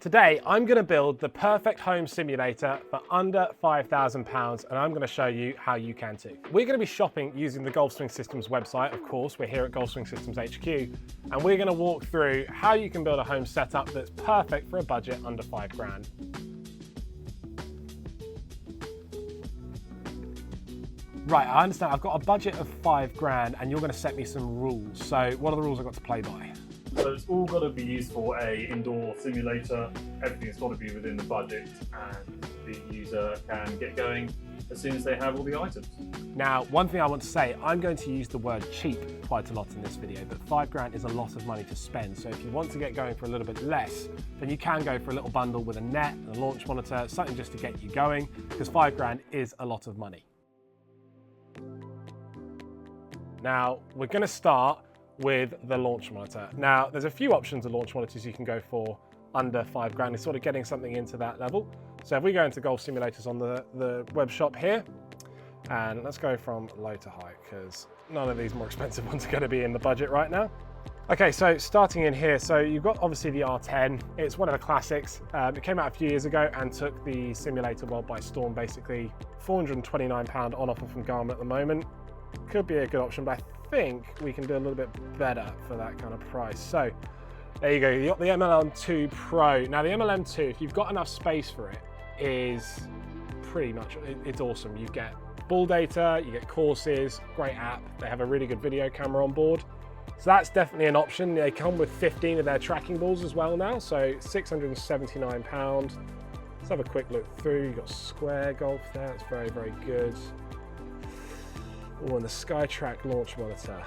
Today, I'm going to build the perfect home simulator for under £5,000, and I'm going to show you how you can too. We're going to be shopping using the Golfswing Systems website, of course. We're here at Golfswing Systems HQ, and we're going to walk through how you can build a home setup that's perfect for a budget under £5,000. Right, I understand. I've got a budget of £5,000, and you're going to set me some rules. So what are the rules I've got to play by? So it's all got to be used for an indoor simulator. Everything's got to be within the budget, and the user can get going as soon as they have all the items. Now, one thing I want to say, I'm going to use the word cheap quite a lot in this video, but £5,000 is a lot of money to spend. So if you want to get going for a little bit less, then you can go for a little bundle with a net, a launch monitor, something just to get you going, because £5,000 is a lot of money. Now, we're going to start with the launch monitor. Now, there's a few options of launch monitors you can go for under £5,000. It's sort of getting something into that level. So if we go into golf simulators on the web shop here, and let's go from low to high, because none of these more expensive ones are going to be in the budget right now. Okay, so starting in here, so you've got obviously the R10. It's one of the classics. It came out a few years ago and took the simulator world by storm, basically. £429 on offer from Garmin at the moment. Could be a good option, but I think we can do a little bit better for that kind of price. So there you go, you got the MLM2 Pro. Now the MLM2, if you've got enough space for it, is pretty much, it's awesome. You get ball data, you get courses, great app. They have a really good video camera on board. So that's definitely an option. They come with 15 of their tracking balls as well now, so £679. Let's have a quick look through. You've got Square Golf there, it's very, very good. Oh, and the SkyTrack launch monitor.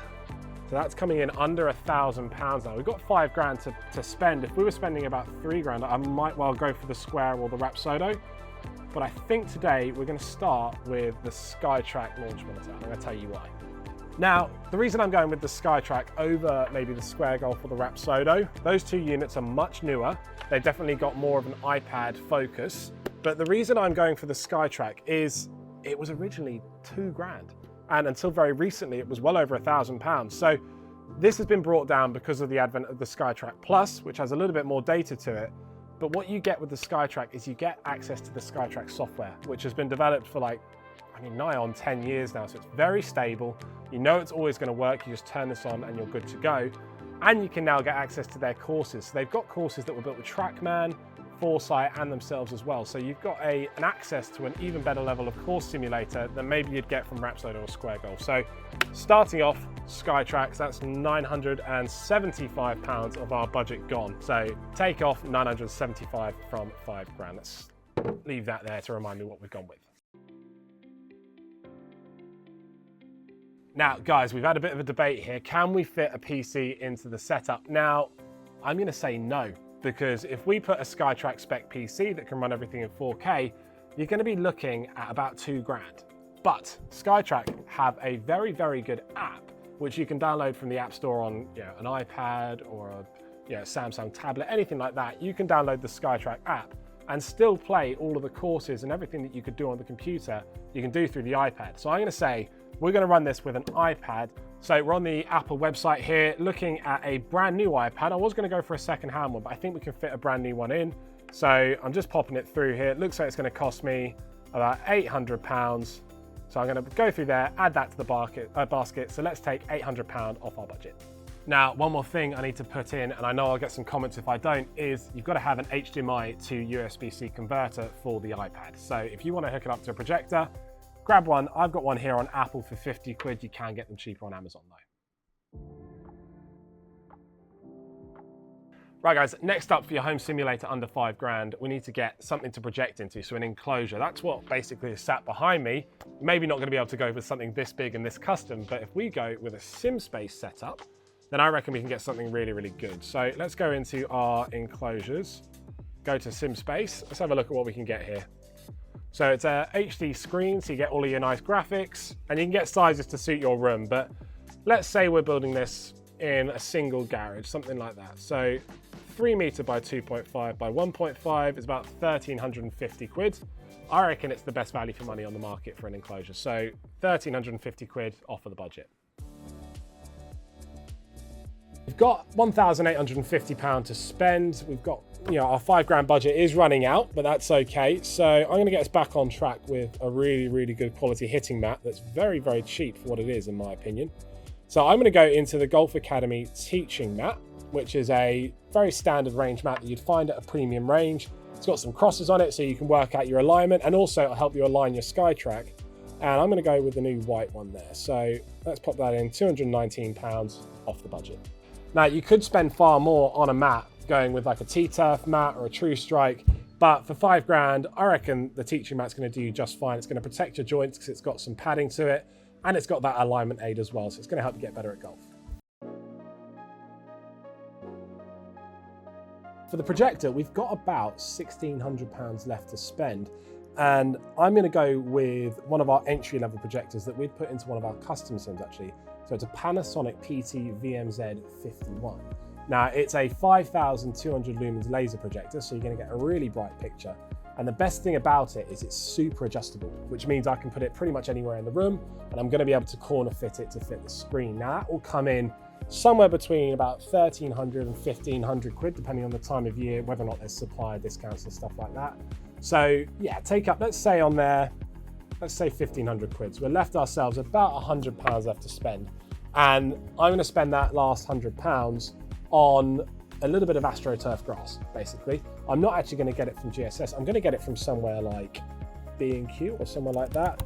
So that's coming in under £1,000 now. We've got £5,000 to spend. If we were spending about £3,000, I might well go for the Square or the Rapsodo. But I think today we're going to start with the SkyTrack launch monitor. I'm going to tell you why. Now, the reason I'm going with the SkyTrack over maybe the Square Golf or the Rapsodo, those two units are much newer. They've definitely got more of an iPad focus. But the reason I'm going for the SkyTrack is it was originally £2,000. And until very recently, it was well over £1,000. So this has been brought down because of the advent of the SkyTrack Plus, which has a little bit more data to it. But what you get with the SkyTrack is you get access to the SkyTrack software, which has been developed for nigh on 10 years now. So it's very stable. You know it's always going to work. You just turn this on and you're good to go. And you can now get access to their courses. So they've got courses that were built with TrackMan, Foresight, and themselves as well. So you've got an access to an even better level of course simulator than maybe you'd get from Rapsodo or Square Golf. So starting off, SkyTrack, that's £975 of our budget gone. So take off 975 from £5,000. Let's leave that there to remind me what we've gone with. Now, guys, we've had a bit of a debate here. Can we fit a PC into the setup? Now, I'm going to say no. Because if we put a SkyTrack spec PC that can run everything in 4K, you're going to be looking at about £2,000. But SkyTrack have a very, very good app, which you can download from the App Store on an iPad or a Samsung tablet, anything like that. You can download the SkyTrack app and still play all of the courses and everything that you could do on the computer, you can do through the iPad. So I'm going to say we're going to run this with an iPad. So we're on the Apple website here, looking at a brand new iPad. I was going to go for a second-hand one, but I think we can fit a brand new one in. So I'm just popping it through here. It looks like it's going to cost me about £800. So I'm going to go through there, add that to the basket. So let's take £800 off our budget. Now, one more thing I need to put in, and I know I'll get some comments if I don't, is you've got to have an HDMI to USB-C converter for the iPad. So if you want to hook it up to a projector, grab one. I've got one here on Apple for 50 quid. You can get them cheaper on Amazon though. Right guys, next up for your home simulator under £5,000, we need to get something to project into, so an enclosure. That's what basically is sat behind me. Maybe not going to be able to go with something this big and this custom, but if we go with a SimSpace setup, then I reckon we can get something really, really good. So let's go into our enclosures, go to SimSpace. Let's have a look at what we can get here. So it's a HD screen, so you get all of your nice graphics, and you can get sizes to suit your room. But let's say we're building this in a single garage, something like that. So 3 meter by 2.5 by 1.5 is about 1,350 quid. I reckon it's the best value for money on the market for an enclosure. So 1,350 quid off of the budget. We've got £1,850 to spend. We've got, our £5 budget is running out, but that's okay. So I'm going to get us back on track with a really, really good quality hitting mat that's very, very cheap for what it is, in my opinion. So I'm going to go into the Golf Academy teaching mat, which is a very standard range mat that you'd find at a premium range. It's got some crosses on it so you can work out your alignment, and also it'll help you align your SkyTrack. And I'm going to go with the new white one there. So let's pop that in, £219 off the budget. Now, you could spend far more on a mat going with like a T-Turf mat or a True Strike, but for £5, I reckon the teaching mat's going to do you just fine. It's going to protect your joints because it's got some padding to it, and it's got that alignment aid as well, so it's going to help you get better at golf. For the Projector, we've got about £1,600 left to spend, and I'm going to go with one of our entry-level projectors that we'd put into one of our custom sims, actually. So it's a Panasonic PT VMZ51. Now, it's a 5,200 lumens laser projector, so you're going to get a really bright picture. And the best thing about it is it's super adjustable, which means I can put it pretty much anywhere in the room, and I'm going to be able to corner fit it to fit the screen. Now, that will come in somewhere between about 1,300 and 1,500 quid, depending on the time of year, whether or not there's supplier discounts and stuff like that. So yeah, take up, let's say 1,500 quid. So we're left ourselves about £100 left to spend. And I'm going to spend that last £100 on a little bit of AstroTurf grass, basically. I'm not actually going to get it from GSS. I'm going to get it from somewhere like B&Q or somewhere like that,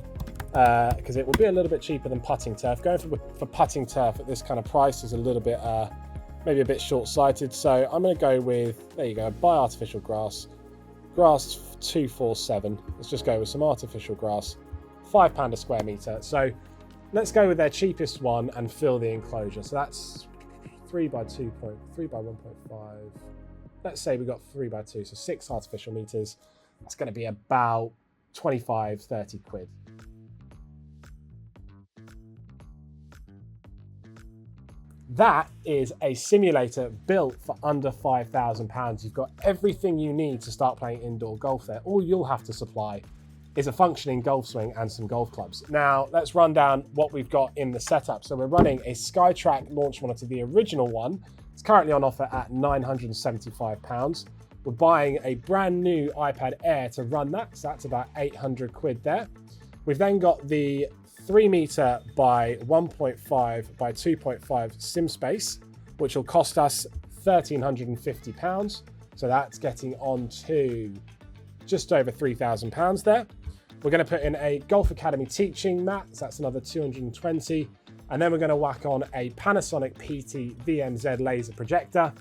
because it will be a little bit cheaper than putting turf. Going for putting turf at this kind of price is a little bit, maybe a bit short-sighted. So I'm going to go with, there you go, buy artificial grass. Grass 247. Let's just go with some artificial grass. £5 a square metre. So let's go with their cheapest one and fill the enclosure. So that's 3 by 1.5. Let's say we got 3 by 2, so 6 artificial meters. That's going to be about 25, 30 quid. That is a simulator built for under £5,000. You've got everything you need to start playing indoor golf there. All you'll have to supply is a functioning golf swing and some golf clubs. Now, let's run down what we've got in the setup. So we're running a SkyTrack launch monitor, the original one. It's currently on offer at £975. We're buying a brand new iPad Air to run that, so that's about 800 quid there. We've then got the 3 meter by 1.5 by 2.5 sim space, which will cost us £1,350. So that's getting on to just over £3,000 there. We're going to put in a Golf Academy teaching mat, so that's another 220. And then we're going to whack on a Panasonic PT VMZ laser projector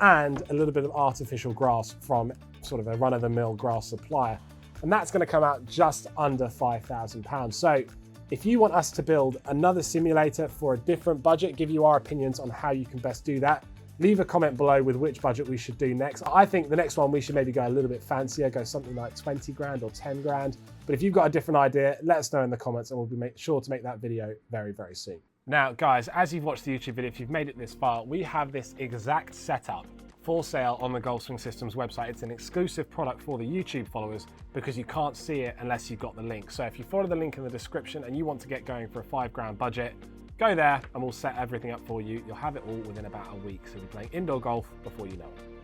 and a little bit of artificial grass from sort of a run-of-the-mill grass supplier. And that's going to come out just under £5,000. So if you want us to build another simulator for a different budget, give you our opinions on how you can best do that, leave a comment below with which budget we should do next. I think the next one we should maybe go a little bit fancier, go something like 20 grand or 10 grand. But if you've got a different idea, let us know in the comments and we'll be sure to make that video very, very soon. Now, guys, as you've watched the YouTube video, if you've made it this far, we have this exact setup for sale on the Golf Swing Systems website. It's an exclusive product for the YouTube followers because you can't see it unless you've got the link. So if you follow the link in the description and you want to get going for a £5 budget, go there and we'll set everything up for you. You'll have it all within about a week. So you'll be playing indoor golf before you know it.